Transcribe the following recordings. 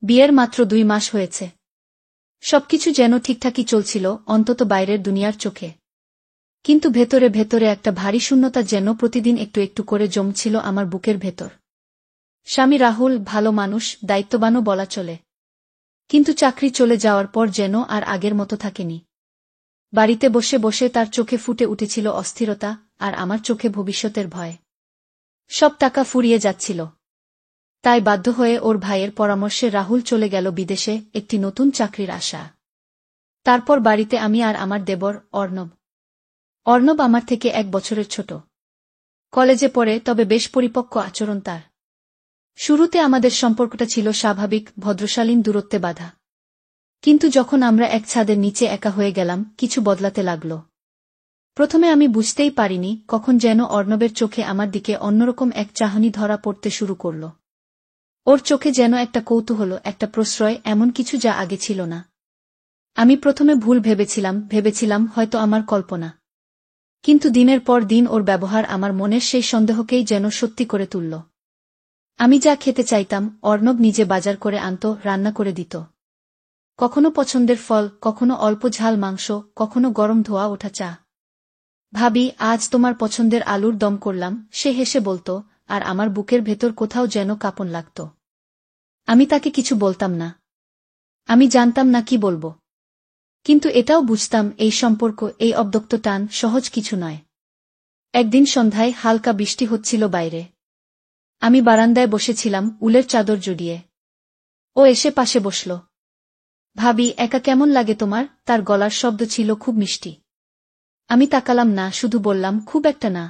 বিয়ের মাত্র 2 মাস হয়েছে। সবকিছু যেন ঠিকঠাকই চলছিল, অন্তত বাইরের দুনিয়ার চোখে। কিন্তু ভেতরে ভেতরে একটা ভারী শূন্যতা যেন প্রতিদিন একটু একটু করে জমছিল আমার বুকের ভেতর। স্বামী রাহুল ভালো মানুষ, দায়িত্ববানও বলা চলে। কিন্তু চাকরি চলে যাওয়ার পর যেন আর আগের মতো থাকেনি। বাড়িতে বসে বসে তার চোখে ফুটে উঠেছিল অস্থিরতা, আর আমার চোখে ভবিষ্যতের ভয়। সব টাকা ফুরিয়ে যাচ্ছিল। তাই বাধ্য হয়ে ওর ভাইয়ের পরামর্শে রাহুল চলে গেল বিদেশে একটি নতুন চাকরির আশা। তারপর বাড়িতে আমি আর আমার দেবর অর্ণব। অর্ণব আমার থেকে 1 বছরের ছোট। কলেজে পড়ে, তবে বেশ পরিপক্ক আচরণ তার। শুরুতে আমাদের সম্পর্কটা ছিল স্বাভাবিক, ভদ্রশালীন দূরত্বে বাঁধা। কিন্তু যখন আমরা এক ছাদের নিচে একা হয়ে গেলাম, কিছু বদলাতে লাগল। প্রথমে আমি বুঝতেই পারিনি কখন যেন অর্ণবের চোখে আমার দিকে অন্যরকম এক চাহনি ধরা পড়তে শুরু করল। ওর চোখে যেন একটা কৌতূহল, একটা প্রশ্রয়, এমন কিছু যা আগে ছিল না। আমি প্রথমে ভুল ভেবেছিলাম হয়তো আমার কল্পনা। কিন্তু দিনের পর দিন ওর ব্যবহার আমার মনের সেই সন্দেহকেই যেন সত্যি করে তুলল। আমি যা খেতে চাইতাম অর্ণব নিজে বাজার করে আনত, রান্না করে দিত। কখনো পছন্দের ফল, কখনো অল্প ঝাল মাংস, কখনো গরম ধোয়া ওঠা চা। ভাবি, আজ তোমার পছন্দের আলুর দম করলাম, সে হেসে বলত, আর আমার বুকের ভেতর কোথাও যেন কাঁপন লাগত। আমি তাকে কিছু বলতাম না। আমি জানতাম না কি বলবো। কিন্তু এটাও বুঝতাম, এই সম্পর্ক, এই অব্যক্ত টান সহজ কিছু নয়। একদিন সন্ধ্যায় হালকা বৃষ্টি হচ্ছিল বাইরে। আমি বারান্দায় বসেছিলাম, উলের চাদর জড়িয়ে। ও এসে পাশে বসল। ভাবি, একা কেমন লাগে তোমার? তার গলার শব্দ ছিল খুব মিষ্টি। আমি তাকালাম না, শুধু বললাম, খুব একটা না।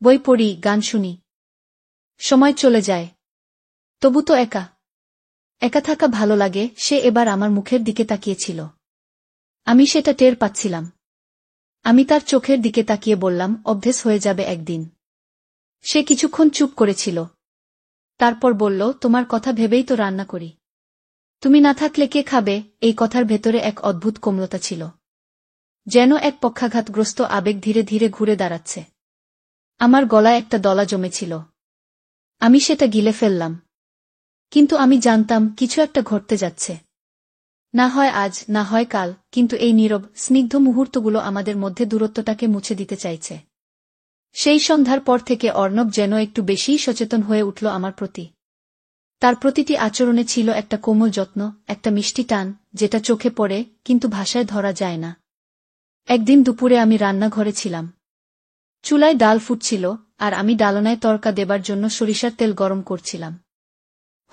বই পড়ি, গান শুনি। সময় চলে যায়। তবু তো একা একা থাকা ভালো লাগে। সে এবার আমার মুখের দিকে তাকিয়েছিল। আমি সেটা টের পাচ্ছিলাম। আমি তার চোখের দিকে তাকিয়ে বললাম, অভ্যেস হয়ে যাবে একদিন। সে কিছুক্ষণ চুপ করেছিল। তারপর বলল, তোমার কথা ভেবেই তো রান্না করি। তুমি না থাকলে কে খাবে? এই কথার ভেতরে এক অদ্ভুত কোমলতা ছিল। যেন এক পক্ষাঘাতগ্রস্ত আবেগ ধীরে ধীরে ঘুরে দাঁড়াচ্ছে। আমার গলায় একটা দলা জমেছিল। আমি সেটা গিলে ফেললাম। কিন্তু আমি জানতাম কিছু একটা ঘটতে যাচ্ছে। না হয় আজ, না হয় কাল, কিন্তু এই নীরব, স্নিগ্ধ মুহূর্তগুলো আমাদের মধ্যে দূরত্বটাকে মুছে দিতে চাইছে। সেই সন্ধ্যার পর থেকে অর্ণব যেন একটু বেশিই সচেতন হয়ে উঠল আমার প্রতি। তার প্রতিটি আচরণে ছিল একটা কোমল যত্ন, একটা মিষ্টি টান, যেটা চোখে পড়ে কিন্তু ভাষায় ধরা যায় না। একদিন দুপুরে আমি রান্নাঘরে ছিলাম। চুলায় ডাল ফুটছিল, আর আমি ডালনায় তড়কা দেবার জন্য সরিষার তেল গরম করছিলাম।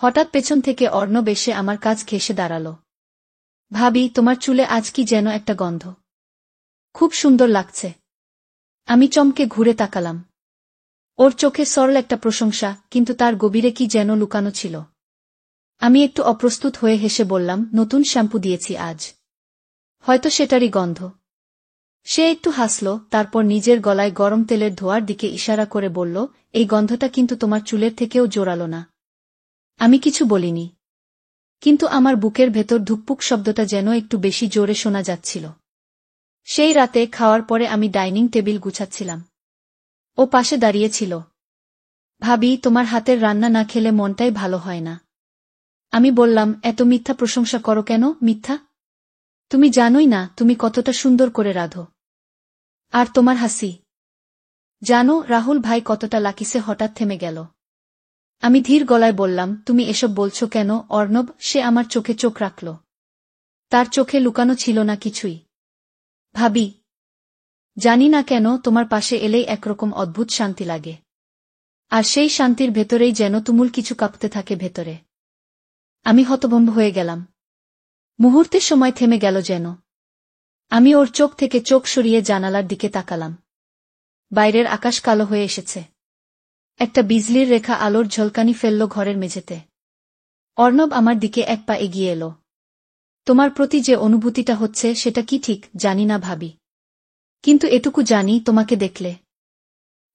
হঠাৎ পেছন থেকে অর্ণব এসে আমার কাছ ঘেঁষে দাঁড়াল। ভাবি, তোমার চুলে আজ কি যেন একটা গন্ধ। খুব সুন্দর লাগছে। আমি চমকে ঘুরে তাকালাম। ওর চোখে সরল একটা প্রশংসা, কিন্তু তার গভীরে কি যেন লুকানো ছিল। আমি একটু অপ্রস্তুত হয়ে হেসে বললাম, নতুন শ্যাম্পু দিয়েছি আজ। হয়তো সেটারই গন্ধ। সে একটু হাসল, তারপর নিজের গলায় গরম তেলের ধোঁয়ার দিকে ইশারা করে বলল, এই গন্ধটা কিন্তু তোমার চুলের থেকেও জোরালো না। আমি কিছু বলিনি। কিন্তু আমার বুকের ভেতর ধুকপুক শব্দটা যেন একটু বেশি জোরে শোনা যাচ্ছিল। সেই রাতে খাওয়ার পরে আমি ডাইনিং টেবিল গুছাচ্ছিলাম। ও পাশে দাঁড়িয়েছিল। ভাবি, তোমার হাতের রান্না না খেলে মনটাই ভালো হয় না। আমি বললাম, এত মিথ্যা প্রশংসা করো কেন? মিথ্যা? তুমি জানোই না তুমি কতটা সুন্দর করে রাঁধো। আর তোমার হাসি। জানো রাহুল ভাই কতটা লাকিসে? হঠাৎ থেমে গেল। আমি ধীর গলায় বললাম, তুমি এসব বলছো কেন অর্ণব? সে আমার চোখে চোখ রাখল। তার চোখে লুকানো ছিল না কিছুই। ভাবি, জানি না কেন তোমার পাশে এলেই একরকম অদ্ভুত শান্তি লাগে। আর সেই শান্তির ভেতরেই যেন তুমুল কিছু কাঁপতে থাকে ভেতরে। আমি হতভম্ব হয়ে গেলাম। মুহূর্তের সময় থেমে গেল যেন। আমি ওর চোখ থেকে চোখ সরিয়ে জানালার দিকে তাকালাম। বাইরের আকাশ কালো হয়ে এসেছে। একটা বিজলির রেখা আলোর ঝলকানি ফেলল ঘরের মেঝেতে। অর্ণব আমার দিকে এক পা এগিয়ে এলো। তোমার প্রতি যে অনুভূতিটা হচ্ছে সেটা কি ঠিক জানি না ভাবি। কিন্তু এটুকু জানি, তোমাকে দেখলে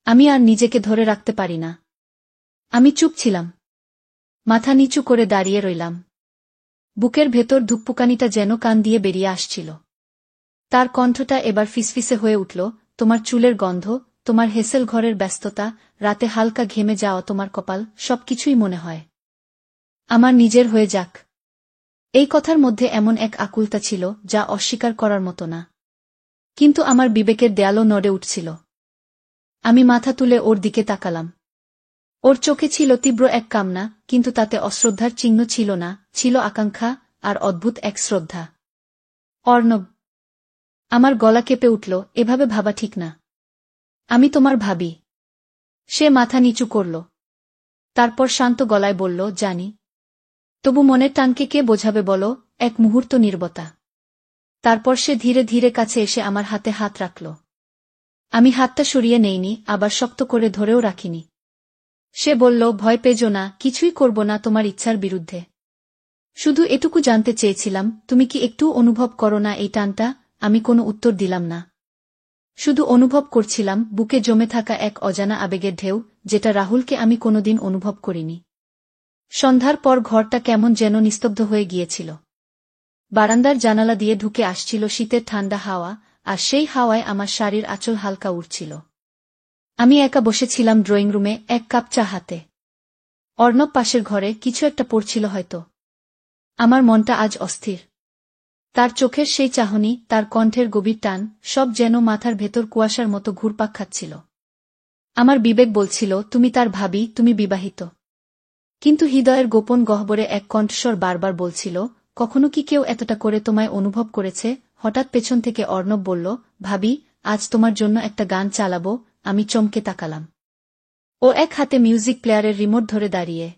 আমি আর নিজেকে ধরে রাখতে পারি না। আমি চুপ ছিলাম। মাথা নিচু করে দাঁড়িয়ে রইলাম। বুকের ভেতর ধুকপুকানিটা যেন কান দিয়ে বেরিয়ে আসছিল। তার কণ্ঠটা এবার ফিসফিসে হয়ে উঠল, তোমার চুলের গন্ধ, তোমার হেসেল ঘরের ব্যস্ততা, রাতে হালকা ঘেমে যাওয়া তোমার কপাল, সবকিছুই মনে হয়। আমার নিজের হয়ে যাক। এই কথার মধ্যে এমন এক আকুলতা ছিল যা অস্বীকার করার মতো না। কিন্তু আমার বিবেকের দেয়ালও নড়ে উঠছিল। আমি মাথা তুলে ওর দিকে তাকালাম। ওর চোখে ছিল তীব্র এক কামনা, কিন্তু তাতে অশ্রদ্ধার চিহ্ন ছিল না, ছিল আকাঙ্ক্ষা আর অদ্ভুত এক শ্রদ্ধা। অর্ণব। আমার গলা কেঁপে উঠল, এভাবে ভাবা ঠিক না। আমি তোমার ভাবি। সে মাথা নিচু করল। তারপর শান্ত গলায় বলল, জানি। তবু মনের টানকে কে বোঝাবে বলো? এক মুহূর্ত নীরবতা। তারপর সে ধীরে ধীরে কাছে এসে আমার হাতে হাত রাখল। আমি হাতটা সরিয়ে নেইনি, আবার শক্ত করে ধরেও রাখিনি। সে বলল, ভয় পেজো না, কিছুই করব না তোমার ইচ্ছার বিরুদ্ধে। শুধু এটুকু জানতে চেয়েছিলাম, তুমি কি একটু অনুভব করো না এই টানটা? আমি কোনো উত্তর দিলাম না। শুধু অনুভব করছিলাম বুকে জমে থাকা এক অজানা আবেগের ঢেউ, যেটা রাহুলকে আমি কোনোদিন অনুভব করিনি। সন্ধ্যার পর ঘরটা কেমন যেন নিস্তব্ধ হয়ে গিয়েছিল। বারান্দার জানালা দিয়ে ঢুকে আসছিল শীতের ঠান্ডা হাওয়া, আর সেই হাওয়ায় আমার শাড়ির আঁচল হালকা উঠছিল। আমি একা বসেছিলাম ড্রয়িং রুমে, এক কাপ চা হাতে। অর্ণব পাশের ঘরে কিছু একটা পড়ছিল হয়তো। আমার মনটা আজ অস্থির। তার চোখের সেই চাহনি, তার কণ্ঠের গভীর টান, সব যেন মাথার ভেতর কুয়াশার মতো ঘুরপাক খাচ্ছিল। আমার বিবেক বলছিল, তুমি তার ভাবি, তুমি বিবাহিত। কিন্তু হৃদয়ের গোপন গহ্বরে এক কণ্ঠস্বর বারবার বলছিল, কখনো কি কেউ এতটা করে তোমায় অনুভব করেছে? হঠাৎ পেছন থেকে অর্ণব বলল, ভাবি, আজ তোমার জন্য একটা গান চালাবো। আমি চমকে তাকালাম। ও এক হাতে মিউজিক প্লেয়ারের রিমোট ধরে দাঁড়িয়ে।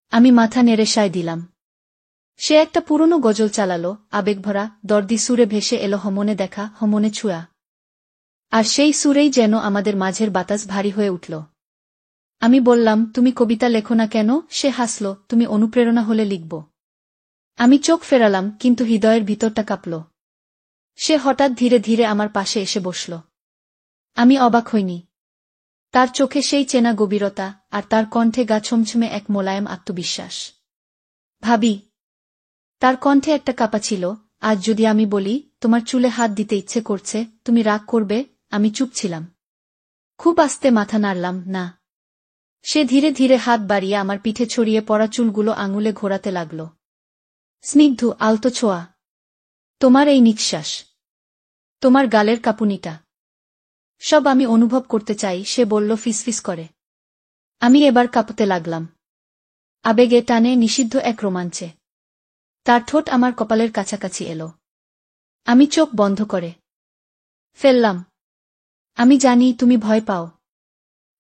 আমি মাথা নেড়ে সায় দিলাম। সে একটা পুরনো গজল চালালো, আবেগভরা, দর্দি সুরে ভেসে এলো, হমনে দেখা, হমনে ছুঁয়া। আর সেই সুরেই যেন আমাদের মাঝের বাতাস ভারী হয়ে উঠল। আমি বললাম, তুমি কবিতা লেখো না কেন? সে হাসল, তুমি অনুপ্রেরণা হলে লিখব। আমি চোখ ফেরালাম, কিন্তু হৃদয়ের ভিতরটা কাঁপল। সে হঠাৎ ধীরে ধীরে আমার পাশে এসে বসল। আমি অবাক হইনি। তার চোখে সেই চেনা গভীরতা, আর তার কণ্ঠে গা ছমছমে এক মোলায়েম আত্মবিশ্বাস। ভাবি। তার কণ্ঠে একটা কাঁপা ছিল, আজ যদি আমি বলি, তোমার চুলে হাত দিতে ইচ্ছে করছে, তুমি রাগ করবে? আমি চুপ ছিলাম। খুব আস্তে মাথা নাড়লাম, না। সে ধীরে ধীরে হাত বাড়িয়ে আমার পিঠে ছড়িয়ে পড়া চুলগুলো আঙুলে ঘোরাতে লাগল। স্নিগ্ধ, আলতো ছোঁয়া। তোমার এই নিঃশ্বাস। তোমার গালের কাঁপুনিটা। সব আমি অনুভব করতে চাই, সে বলল ফিসফিস করে। আমি এবার কাঁপতে লাগলাম। আবেগে, টানে, নিষিদ্ধ এক রোমাঞ্চে। তার ঠোঁট আমার কপালের কাছাকাছি এলো। আমি চোখ বন্ধ করে ফেললাম। আমি জানি তুমি ভয় পাও।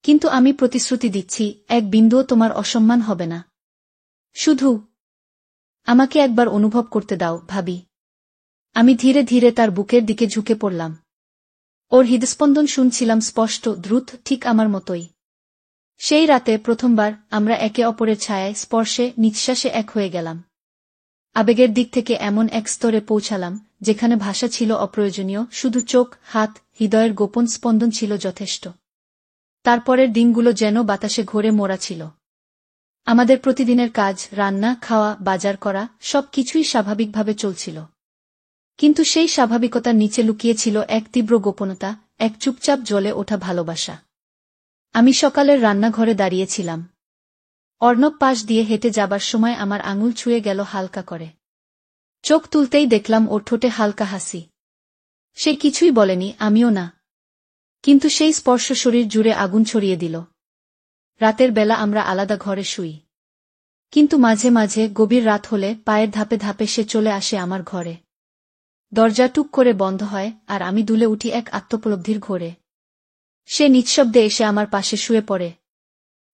কিন্তু আমি প্রতিশ্রুতি দিচ্ছি, এক বিন্দুও তোমার অসম্মান হবে না। শুধু আমাকে একবার অনুভব করতে দাও, ভাবি। আমি ধীরে ধীরে তার বুকের দিকে ঝুঁকে পড়লাম। ওর হৃদস্পন্দন শুনছিলাম স্পষ্ট, দ্রুত, ঠিক আমার মতোই। সেই রাতে প্রথমবার আমরা একে অপরের ছায়ায়, স্পর্শে, নিঃশ্বাসে এক হয়ে গেলাম। আবেগের দিক থেকে এমন এক স্তরে পৌঁছালাম, যেখানে ভাষা ছিল অপ্রয়োজনীয়, শুধু চোখ, হাত, হৃদয়ের গোপন স্পন্দন ছিল যথেষ্ট। তারপরের দিনগুলো যেন বাতাসে ঘোরে মোড়া ছিল। আমাদের প্রতিদিনের কাজ, রান্না, খাওয়া, বাজার করা, সব কিছুই স্বাভাবিকভাবে চলছিল। কিন্তু সেই স্বাভাবিকতার নিচে লুকিয়েছিল এক তীব্র গোপনতা, এক চুপচাপ জ্বলে ওঠা ভালোবাসা। আমি সকালের রান্নাঘরে দাঁড়িয়েছিলাম। অর্ণব পাশ দিয়ে হেঁটে যাবার সময় আমার আঙুল ছুঁয়ে গেল হালকা করে। চোখ তুলতেই দেখলাম ওর ঠোঁটে হালকা হাসি। সে কিছুই বলেনি, আমিও না। কিন্তু সেই স্পর্শ শরীর জুড়ে আগুন ছড়িয়ে দিল। রাতের বেলা আমরা আলাদা ঘরে শুই। কিন্তু মাঝে মাঝে, গভীর রাত হলে, পায়ের ধাপে ধাপে সে চলে আসে আমার ঘরে। দরজা টুক করে বন্ধ হয়, আর আমি দুলে উঠি এক আত্মোপলব্ধির ঘোরে। সে নিঃশব্দে এসে আমার পাশে শুয়ে পড়ে।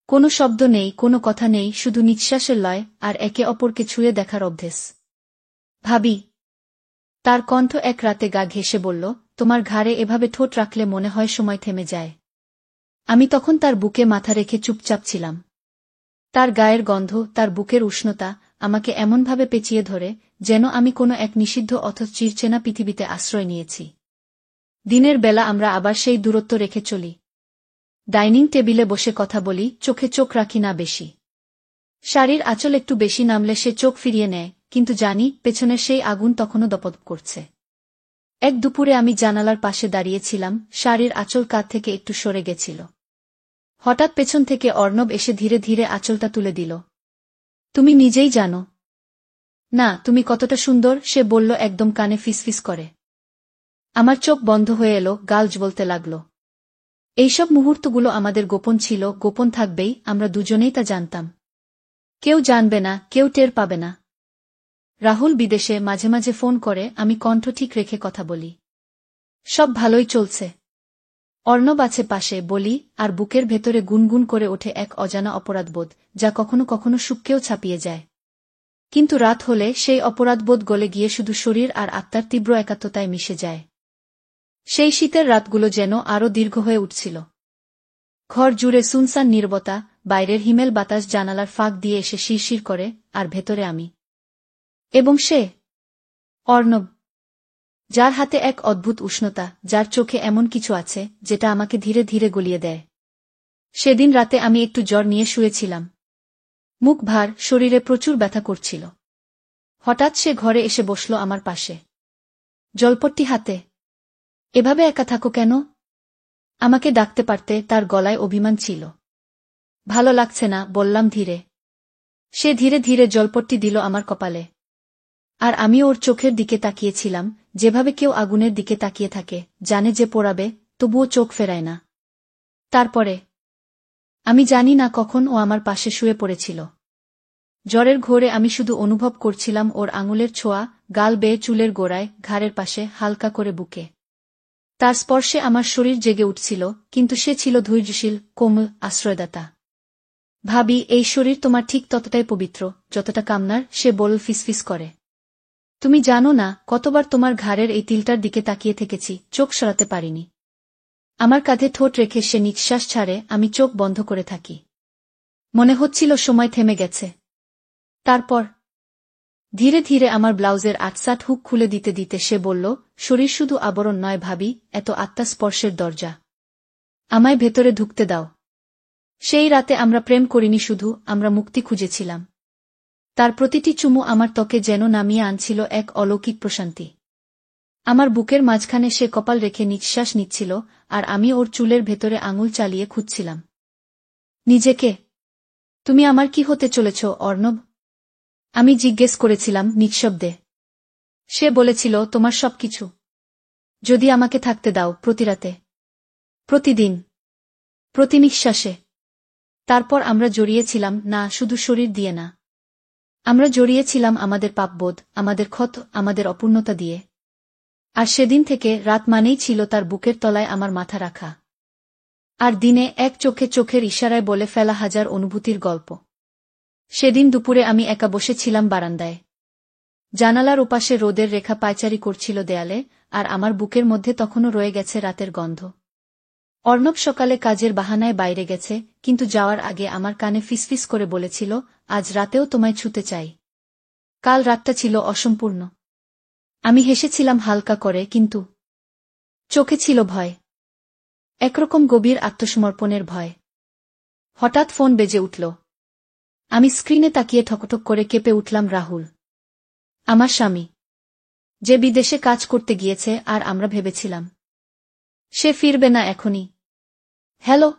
কোনো শব্দ নেই, কোনো কথা নেই, শুধু নিঃশ্বাসের লয়, আর একে অপরকে ছুঁয়ে দেখার অভ্যেস। ভাবি। তার কণ্ঠ এক রাতে গা ঘেঁষে বলল, তোমার ঘাড়ে এভাবে ঠোঁট রাখলে মনে হয় সময় থেমে যায়। আমি তখন তার বুকে মাথা রেখে চুপচাপ ছিলাম। তার গায়ের গন্ধ, তার বুকের উষ্ণতা, আমাকে এমনভাবে পেঁচিয়ে ধরে, যেন আমি কোনো এক নিষিদ্ধ অথচ চিরচেনা পৃথিবীতে আশ্রয় নিয়েছি। দিনের বেলা আমরা আবার সেই দূরত্ব রেখে চলি। ডাইনিং টেবিলে বসে কথা বলি, চোখে চোখ রাখি না বেশি। শাড়ির আঁচল একটু বেশি নামলে সে চোখ ফিরিয়ে নেয়, কিন্তু জানি, পেছনের সেই আগুন তখনও দপদপ করছে। এক দুপুরে আমি জানালার পাশে দাঁড়িয়েছিলাম, শাড়ির আঁচল কাঁধ থেকে একটু সরে গেছিল। হঠাৎ পেছন থেকে অর্ণব এসে ধীরে ধীরে আঁচলটা তুলে দিল। তুমি নিজেই জানো না তুমি কতটা সুন্দর, সে বলল একদম কানে ফিসফিস করে। আমার চোখ বন্ধ হয়ে এলো, গাল জ্বলতে লাগল। এইসব মুহূর্তগুলো আমাদের গোপন ছিল, গোপন থাকবেই, আমরা দুজনেই তা জানতাম। কেউ জানবে না, কেউ টের পাবে না। রাহুল বিদেশে, মাঝে মাঝে ফোন করে, আমি কণ্ঠ ঠিক রেখে কথা বলি। সব ভালোই চলছে। অর্ণব আছে পাশে, বলি, আর বুকের ভেতরে গুনগুন করে ওঠে এক অজানা অপরাধবোধ, যা কখনো কখনো সুখকেও ছাপিয়ে যায়। কিন্তু রাত হলে সেই অপরাধবোধ গলে গিয়ে শুধু শরীর আর আত্মার তীব্র একাত্মতায় মিশে যায়। সেই শীতের রাতগুলো যেন আরও দীর্ঘ হয়ে উঠছিল। ঘর জুড়ে সুনসান নীরবতা, বাইরের হিমেল বাতাস জানালার ফাঁক দিয়ে এসে শিরশির করে, আর ভেতরে আমি। এবং সে অর্ণব, যার হাতে এক অদ্ভুত উষ্ণতা, যার চোখে এমন কিছু আছে যেটা আমাকে ধীরে ধীরে গলিয়ে দেয়। সেদিন রাতে আমি একটু জ্বর নিয়ে শুয়েছিলাম। মুখ ভার, শরীরে প্রচুর ব্যথা করছিল। হঠাৎ সে ঘরে এসে বসল আমার পাশে, জলপট্টি হাতে। এভাবে একা থাকো কেন? আমাকে ডাকতে পারতে, তার গলায় অভিমান ছিল। ভালো লাগছে না, বললাম ধীরে। সে ধীরে ধীরে জলপট্টি দিল আমার কপালে। আর আমি ওর চোখের দিকে তাকিয়েছিলাম, যেভাবে কেউ আগুনের দিকে তাকিয়ে থাকে, জানে যে পোড়াবে, তবুও চোখ ফেরায় না। তারপরে আমি জানি না কখন ও আমার পাশে শুয়ে পড়েছিল। জ্বরের ঘোরে আমি শুধু অনুভব করছিলাম ওর আঙুলের ছোঁয়া, গাল বেয়ে চুলের গোড়ায়, ঘাড়ের পাশে, হালকা করে বুকে। তার স্পর্শে আমার শরীর জেগে উঠছিল, কিন্তু সে ছিল ধৈর্যশীল, কোমল, আশ্রয়দাতা। ভাবি, এই শরীর তোমার ঠিক ততটাই পবিত্র যতটা কামনার, সে বলল ফিসফিস করে। তুমি জানো না কতবার তোমার ঘাড়ের এই তিলটার দিকে তাকিয়ে থেকেছি, চোখ সরাতে পারিনি। আমার কাঁধে ঠোঁট রেখে সে নিঃশ্বাস ছাড়ে, আমি চোখ বন্ধ করে থাকি। মনে হচ্ছিল সময় থেমে গেছে। তারপর ধীরে ধীরে আমার ব্লাউজের আটসাট হুক খুলে দিতে দিতে সে বলল, শরীর শুধু আবরণ নয় ভাবি, এত আত্মা স্পর্শের দরজা। আমায় ভেতরে ঢুকতে দাও। সেই রাতে আমরা প্রেম করিনি শুধু, আমরা মুক্তি খুঁজেছিলাম। তার প্রতিটি চুমু আমার ত্বকে যেন নামিয়ে আনছিল এক অলৌকিক প্রশান্তি। আমার বুকের মাঝখানে সে কপাল রেখে নিঃশ্বাস নিচ্ছিল, আর আমি ওর চুলের ভেতরে আঙুল চালিয়ে খুঁজছিলাম নিজেকে। তুমি আমার কি হতে চলেছ, অর্ণব? আমি জিজ্ঞেস করেছিলাম নিঃশব্দে। সে বলেছিল, তোমার সবকিছু। যদি আমাকে থাকতে দাও, প্রতিরাতে, প্রতিদিন, প্রতি নিঃশ্বাসে। তারপর আমরা জড়িয়েছিলাম, না শুধু শরীর দিয়ে না। আমরা জড়িয়েছিলাম আমাদের পাপবোধ, আমাদের ক্ষত, আমাদের অপূর্ণতা দিয়ে। আর সেদিন থেকে রাত মানেই ছিল তার বুকের তলায় আমার মাথা রাখা। আর দিনে এক চোখে চোখের ইশারায় বলে ফেলা হাজার অনুভূতির গল্প। সেদিন দুপুরে আমি একা বসেছিলাম বারান্দায়। জানালার ওপাশে রোদের রেখা পায়চারি করছিল দেয়ালে, আর আমার বুকের মধ্যে তখনও রয়ে গেছে রাতের গন্ধ। অর্ণব সকালে কাজের বাহানায় বাইরে গেছে, কিন্তু যাওয়ার আগে আমার কানে ফিসফিস করে বলেছিল, আজ রাতেও তোমায় ছুতে চাই। কাল রাতটা ছিল অসম্পূর্ণ। আমি হেসেছিলাম হালকা করে, কিন্তু চোখে ছিল ভয়, একরকম গভীর আত্মসমর্পণের ভয়। হঠাৎ ফোন বেজে উঠল। আমি স্ক্রিনে তাকিয়ে ঠকঠক করে কেঁপে উঠলাম। রাহুল, আমার স্বামী, যে বিদেশে কাজ করতে গিয়েছে, আর আমরা ভেবেছিলাম সে ফিরবে না এখনই। হ্যালো,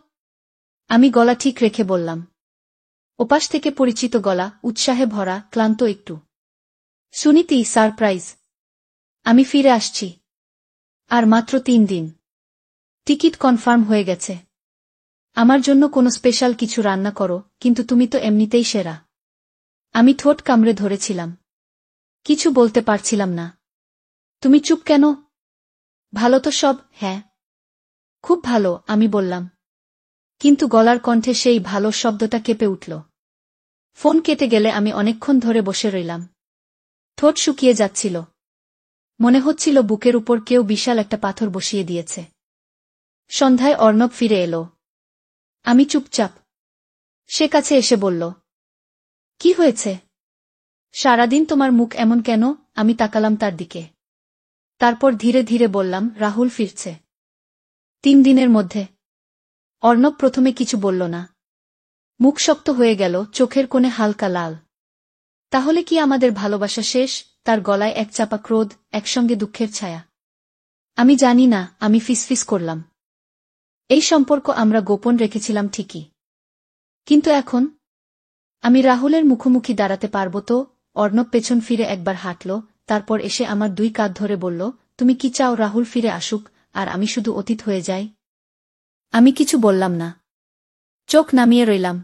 আমি গলা ঠিক রেখে বললাম। ওপাশ থেকে পরিচিত গলা, উৎসাহে ভরা, ক্লান্ত একটু। সুনীতি, সারপ্রাইজ। আমি ফিরে আসছি। আর মাত্র 3 দিন। টিকিট কনফার্ম হয়ে গেছে। আমার জন্য কোনো স্পেশাল কিছু রান্না করো, কিন্তু তুমি তো এমনিতেই সেরা। আমি ঠোঁট কামড়ে ধরেছিলাম। কিছু বলতে পারছিলাম না। তুমি চুপ কেন? ভালো তো সব? হ্যাঁ, খুব ভালো, আমি বললাম। কিন্তু গলার কণ্ঠে সেই ভালো শব্দটা কেঁপে উঠল। ফোন কেটে গেলে আমি অনেকক্ষণ ধরে বসে রইলাম। ঠোঁট শুকিয়ে যাচ্ছিল। মনে হচ্ছিল বুকের উপর কেউ বিশাল একটা পাথর বসিয়ে দিয়েছে। সন্ধ্যায় অর্ণব ফিরে এলো। আমি চুপচাপ। সে কাছে এসে বলল, কি হয়েছে? সারাদিন তোমার মুখ এমন কেন? আমি তাকালাম তার দিকে। তারপর ধীরে ধীরে বললাম, রাহুল ফিরছে 3 দিনের মধ্যে। অর্ণব প্রথমে কিছু বলল না। মুখ শক্ত হয়ে গেল, চোখের কোণে হালকা লাল। তাহলে কি আমাদের ভালোবাসা শেষ? তার গলায় এক চাপা ক্রোধ, একসঙ্গে দুঃখের ছায়া। আমি জানি না, আমি ফিসফিস করলাম। এই সম্পর্ক আমরা গোপন রেখেছিলাম ঠিকই, কিন্তু এখন আমি রাহুলের মুখোমুখি দাঁড়াতে পারব তো? অর্ণব পেছন ফিরে একবার হাঁটল, তারপর এসে আমার 2 কাঁধ ধরে বলল, তুমি কি চাও রাহুল ফিরে আসুক, আর আমি শুধু অতীত হয়ে যাই? আমি কিছু বললাম না। চোখ নামিয়ে রইলাম।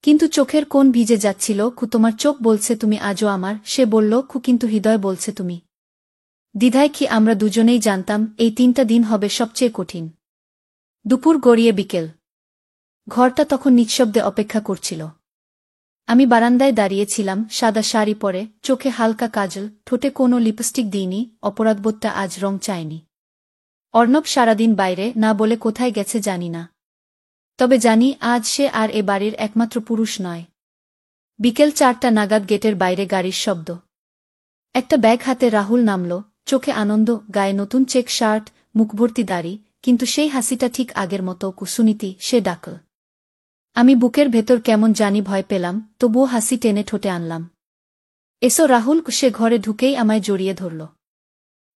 কিন্তু চোখের কোণ ভিজে যাচ্ছিল। তোমার চোখ বলছে তুমি আজও আমার, সে বলল, কিন্তু হৃদয় বলছে তুমি। দ্বিধায় কি আমরা দুজনেই জানতাম এই 3টা দিন হবে সবচেয়ে কঠিন। দুপুর গড়িয়ে বিকেল। ঘরটা তখন নিঃশব্দে অপেক্ষা করছিল। আমি বারান্দায় দাঁড়িয়েছিলাম, সাদা শাড়ি পরে, চোখে হালকা কাজল, ঠোঁটে কোনো লিপস্টিক দিইনি, অপরাধবোধটা আজ রং চায়নি। অর্ণব সারাদিন বাইরে, না বলে কোথায় গেছে জানি না। তবে জানি আজ সে আর এ বাড়ির একমাত্র পুরুষ নয়। বিকেল 4টা নাগাদ গেটের বাইরে গাড়ির শব্দ। একটা ব্যাগ হাতে রাহুল নামল, চোখে আনন্দ, গায়ে নতুন চেক শার্ট, মুখভর্তি দাড়ি, কিন্তু সেই হাসিটা ঠিক আগের মতো। সুনীতি, সে ডাকল। আমি বুকের ভেতর কেমন জানি ভয় পেলাম, তবুও হাসি টেনে ঠোঁটে আনলাম। এসো রাহুল। সে ঘরে ঢুকেই আমায় জড়িয়ে ধরল।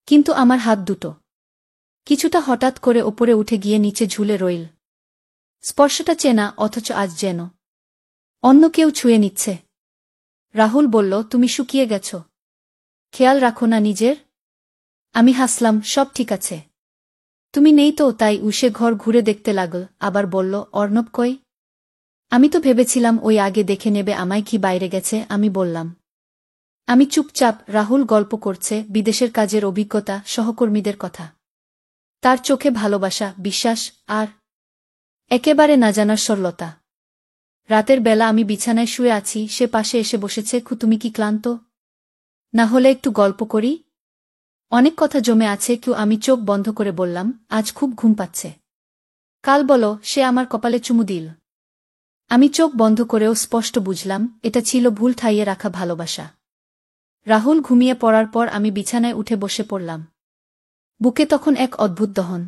কিন্তু আমার হাত দুটো কিছুটা হঠাৎ করে ওপরে উঠে গিয়ে নিচে ঝুলে রইল। স্পর্শটা চেনা, অথচ আজ যেন অন্য কেউ ছুঁয়ে নিচ্ছে। রাহুল বলল, তুমি শুকিয়ে গেছ, খেয়াল রাখো না নিজের। আমি হাসলাম, সব ঠিক আছে। তুমি নেই তো, তাই উসে ঘর ঘুরে দেখতে লাগল, আবার বলল, অর্ণব কই? আমি তো ভেবেছিলাম ওই আগে দেখে নেবে আমায় কি বাইরে গেছে। আমি বললাম। আমি চুপচাপ। রাহুল গল্প করছে বিদেশের কাজের অভিজ্ঞতা, সহকর্মীদের কথা। তার চোখে ভালোবাসা, বিশ্বাস, আর একেবারে না জানার সরলতা। রাতের বেলা আমি বিছানায় শুয়ে আছি, সে পাশে এসে বসেছে। তুমি কি ক্লান্ত? না হলে একটু গল্প করি? অনেক কথা জমে আছে। আমি চোখ বন্ধ করে বললাম, আজ খুব ঘুম পাচ্ছে। কাল বলো। সে আমার কপালে চুমু দিল। আমি চোখ বন্ধ করেও স্পষ্ট বুঝলাম এটা ছিল ভুল ঠাইয়ে রাখা ভালোবাসা। রাহুল ঘুমিয়ে পড়ার পর আমি বিছানায় উঠে বসে পড়লাম। বুকে তখন এক অদ্ভুত দহন।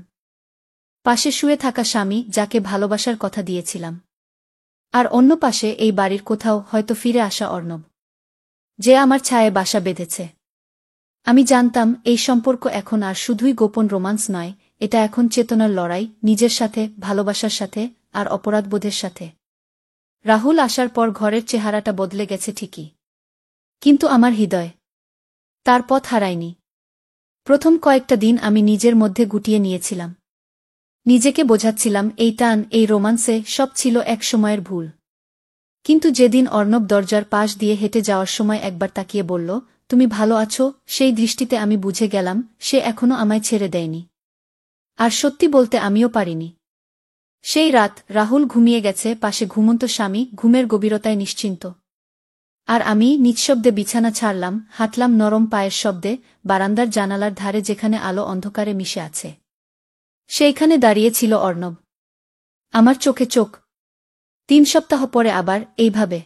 পাশে শুয়ে থাকা স্বামী, যাকে ভালোবাসার কথা দিয়েছিলাম। আর অন্য পাশে এই বাড়ির কোথাও হয়তো ফিরে আসা অর্ণব, যে আমার ছায়ায় বাসা বেঁধেছে। আমি জানতাম এই সম্পর্ক এখন আর শুধুই গোপন রোমান্স নয়, এটা এখন চেতনার লড়াই, নিজের সাথে, ভালোবাসার সাথে, আর অপরাধবোধের সাথে। রাহুল আসার পর ঘরের চেহারাটা বদলে গেছে ঠিকই, কিন্তু আমার হৃদয় তার পথ হারায়নি। প্রথম কয়েকটা দিন আমি নিজের মধ্যে গুটিয়ে নিয়েছিলাম। নিজেকে বোঝাচ্ছিলাম এই টান, এই রোমান্সে সব ছিল এক সময়ের ভুল। কিন্তু যেদিন অর্ণব দরজার পাশ দিয়ে হেঁটে যাওয়ার সময় একবার তাকিয়ে বলল, তুমি ভালো আছো, সেই দৃষ্টিতে আমি বুঝে গেলাম সে এখনো আমায় ছেড়ে দেয়নি। আর সত্যি বলতে আমিও পারিনি। সেই রাত রাহুল ঘুমিয়ে গেছে, পাশে ঘুমন্ত স্বামী, ঘুমের গভীরতায় নিশ্চিন্ত। আর আমি নিঃশব্দে বিছানা ছাড়লাম, হাঁটলাম নরম পায়ের শব্দে, বারান্দার জানালার ধারে, যেখানে আলো অন্ধকারে মিশে আছে। সেইখানে দাঁড়িয়ে ছিল অর্ণব, আমার চোখে চোখ। 3 সপ্তাহ পরে আবার এইভাবে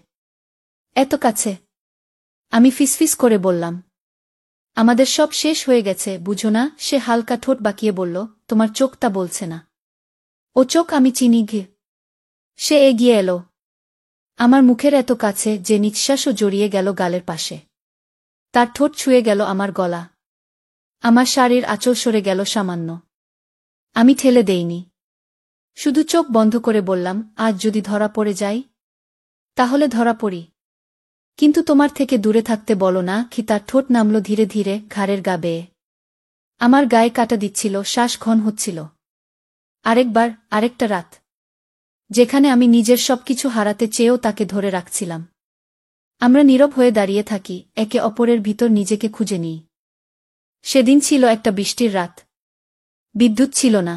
এত কাছে। আমি ফিসফিস করে বললাম, আমাদের সব শেষ হয়ে গেছে, বুঝো না? সে হালকা ঠোঁট বাঁকিয়ে বলল, তোমার চোখ তা বলছে না। ও চোখ আমি চিনি। ঘি। সে এগিয়ে এলো, আমার মুখের এত কাছে যে নিঃশ্বাসও জড়িয়ে গেল গালের পাশে। তার ঠোঁট ছুঁয়ে গেল আমার গলা। আমার শাড়ির আঁচল সরে গেল সামান্য। আমি ঠেলে দেইনি, শুধু চোখ বন্ধ করে বললাম, আজ যদি ধরা পড়ে যাই, তাহলে ধরা পড়ি, কিন্তু তোমার থেকে দূরে থাকতে বলো না। তার ঠোঁট নামল ধীরে ধীরে ঘাড়ের গা বেয়ে। আমার গায়ে কাটা দিচ্ছিল, শ্বাস ঘন হচ্ছিল। আরেকবার, আরেকটা রাত, যেখানে আমি নিজের সবকিছু হারাতে চেয়েও তাকে ধরে রাখছিলাম। আমরা নীরব হয়ে দাঁড়িয়ে থাকি, একে অপরের ভিতর নিজেকে খুঁজে নিই। সেদিন ছিল একটা বৃষ্টির রাত। বিদ্যুৎ ছিল না।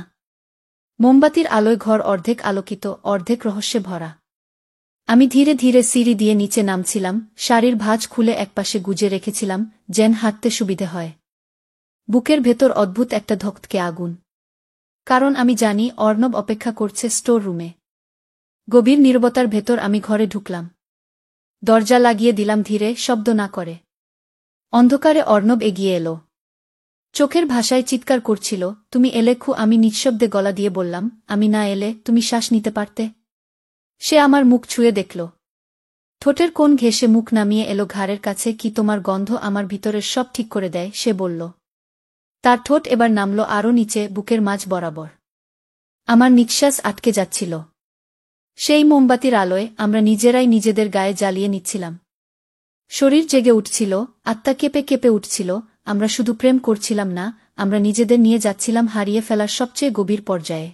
মোমবাতির আলোয় ঘর অর্ধেক আলোকিত, অর্ধেক রহস্যে ভরা। আমি ধীরে ধীরে সিঁড়ি দিয়ে নিচে নামছিলাম, শাড়ির ভাঁজ খুলে একপাশে গুজে রেখেছিলাম, যেন হাঁটতে সুবিধে হয়। বুকের ভেতর অদ্ভুত একটা ধকধকে আগুন। কারণ আমি জানি অর্ণব অপেক্ষা করছে স্টোর রুমে। গভীর নীরবতার ভেতর আমি ঘরে ঢুকলাম। দরজা লাগিয়ে দিলাম ধীরে, শব্দ না করে। অন্ধকারে অর্ণব এগিয়ে এলো। চোখের ভাষায় চিৎকার করছিল, তুমি এলে। আমি নিঃশব্দে গলা দিয়ে বললাম, আমি না এলে তুমি শ্বাস নিতে পারতে? সে আমার মুখ ছুঁয়ে দেখল। ঠোঁটের কোণ ঘেঁষে মুখ নামিয়ে এলো ঘাড়ের কাছে। কি তোমার গন্ধ আমার ভিতরের সব ঠিক করে দেয়, সে বলল। তার ঠোঁট এবার নামল আরও নিচে, বুকের মাঝ বরাবর। আমার নিঃশ্বাস আটকে যাচ্ছিল। সেই মোমবাতির আলোয় আমরা নিজেরাই নিজেদের গায়ে জ্বালিয়ে নিচ্ছিলাম। শরীর জেগে উঠছিল, আত্মা কেঁপে কেঁপে উঠছিল। আমরা শুধু প্রেম করছিলাম না, আমরা নিজেদের নিয়ে যাচ্ছিলাম হারিয়ে ফেলার সবচেয়ে গভীর পর্যায়ে।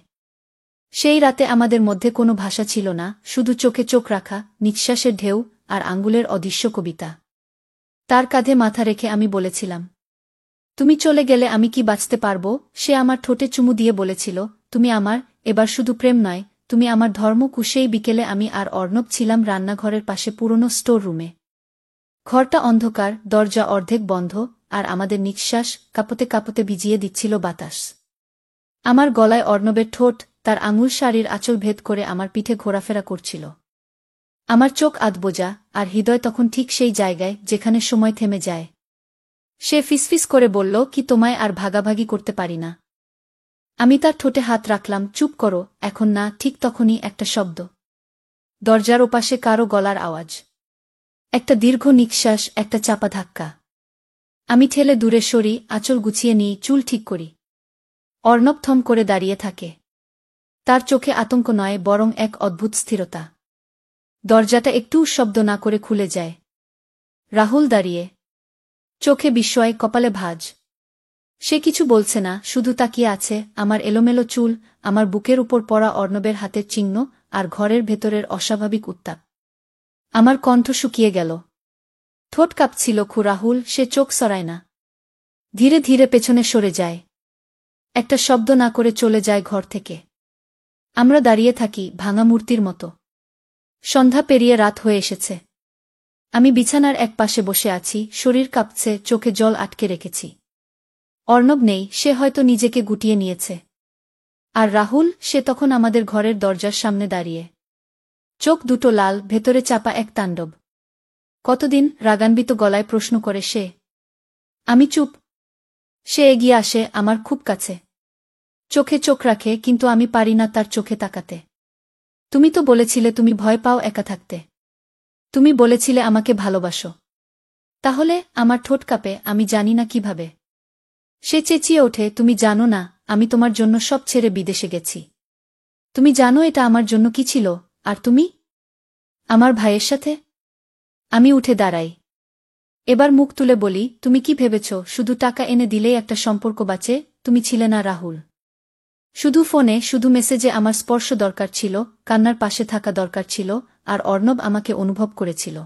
সেই রাতে আমাদের মধ্যে কোনো ভাষা ছিল না, শুধু চোখে চোখ রাখা, নিঃশ্বাসের ঢেউ আর আঙ্গুলের অদৃশ্য কবিতা। তার কাঁধে মাথা রেখে আমি বলেছিলাম, তুমি চলে গেলে আমি কি বাঁচতে পারব? সে আমার ঠোঁটে চুমু দিয়ে বলেছিল, তুমি আমার, এবার শুধু প্রেম নয়, তুমি আমার ধর্ম। সেই বিকেলে আমি আর অর্ণব ছিলাম রান্নাঘরের পাশে পুরনো স্টোর রুমে। ঘরটা অন্ধকার, দরজা অর্ধেক বন্ধ, আর আমাদের নিঃশ্বাস কাঁপতে কাঁপতে ভিজিয়ে দিচ্ছিল বাতাস। আমার গলায় অর্ণবের ঠোঁট, তার আঙুল শাড়ির আঁচল ভেদ করে আমার পিঠে ঘোরাফেরা করছিল। আমার চোখ আধবোজা, আর হৃদয় তখন ঠিক সেই জায়গায় যেখানে সময় থেমে যায়। সে ফিসফিস করে বলল, কি তোমায় আর ভাগাভাগি করতে পারি না? আমি তার ঠোঁটে হাত রাখলাম। চুপ করো, এখন না। ঠিক তখনই একটা শব্দ। দরজার ওপাশে কারো গলার আওয়াজ। একটা দীর্ঘ নিঃশ্বাস, একটা চাপা ধাক্কা। আমি ঠেলে দূরে সরি, আঁচল গুছিয়ে নিই, চুল ঠিক করি। অর্ণব থম করে দাঁড়িয়ে থাকে। তার চোখে আতঙ্ক নয়, বরং এক অদ্ভুত স্থিরতা। দরজাটা একটুও শব্দ না করে খুলে যায়। রাহুল দাঁড়িয়ে, চোখে বিস্ময়, কপালে ভাঁজ। সে কিছু বলছে না, শুধু তাকিয়ে আছে। আমার এলোমেলো চুল, আমার বুকের উপর পড়া অর্ণবের হাতের চিহ্ন, আর ঘরের ভেতরের অস্বাভাবিক উত্তাপ। আমার কণ্ঠ শুকিয়ে গেল, ঠোঁট কাঁপছিল। রাহুল। সে চোখ সরায় না, ধীরে ধীরে পেছনে সরে যায়। একটা শব্দ না করে চলে যায় ঘর থেকে। আমরা দাঁড়িয়ে থাকি ভাঙা মূর্তির মতো। সন্ধ্যা পেরিয়ে রাত হয়ে এসেছে। আমি বিছানার এক পাশে বসে আছি, শরীর কাঁপছে, চোখে জল আটকে রেখেছি। অর্ণব নেই, সে হয়তো নিজেকে গুটিয়ে নিয়েছে। আর রাহুল, সে তখন আমাদের ঘরের দরজার সামনে দাঁড়িয়ে, চোখ দুটো লাল, ভেতরে চাপা এক তাণ্ডব। কতদিন? রাগান্বিত গলায় প্রশ্ন করে সে। আমি চুপ। সে এগিয়ে আসে আমার খুব কাছে, চোখে চোখ রাখে, কিন্তু আমি পারি না তার চোখে তাকাতে। তুমি তো বলেছিলে তুমি ভয় পাও একা থাকতে। তুমি বলেছিলে আমাকে ভালোবাসো। তাহলে? আমার ঠোঁট কাঁপে, আমি জানি না কিভাবে। সে চেঁচিয়ে ওঠে, তুমি জানো না, আমি তোমার জন্য সব ছেড়ে বিদেশে গেছি। তুমি জানো এটা আমার জন্য কি ছিল? আর তুমি? আমার ভাইয়ের সাথে। আমি উঠে দাঁড়াই। এবার মুখ তুলে বলি, তুমি কি ভেবেছ শুধু টাকা এনে দিলেই একটা সম্পর্ক বাঁচে? তুমি ছিলে না রাহুল। শুধু ফোনে, শুধু মেসেজে আমার স্পর্শ দরকার ছিল, কান্নার পাশে থাকা দরকার ছিল, আর অর্ণব আমাকে অনুভব করেছিল।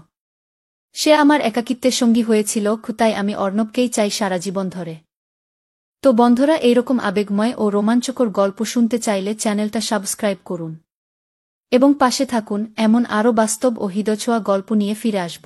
সে আমার একাকিত্বের সঙ্গী হয়েছিল, তাই আমি অর্ণবকেই চাই সারা জীবন ধরে। তো বন্ধুরা, এইরকম আবেগময় ও রোমাঞ্চকর গল্প শুনতে চাইলে চ্যানেলটা সাবস্ক্রাইব করুন এবং পাশে থাকুন। এমন আরও বাস্তব ও হৃদয়ছোঁয়া গল্প নিয়ে ফিরে আসব।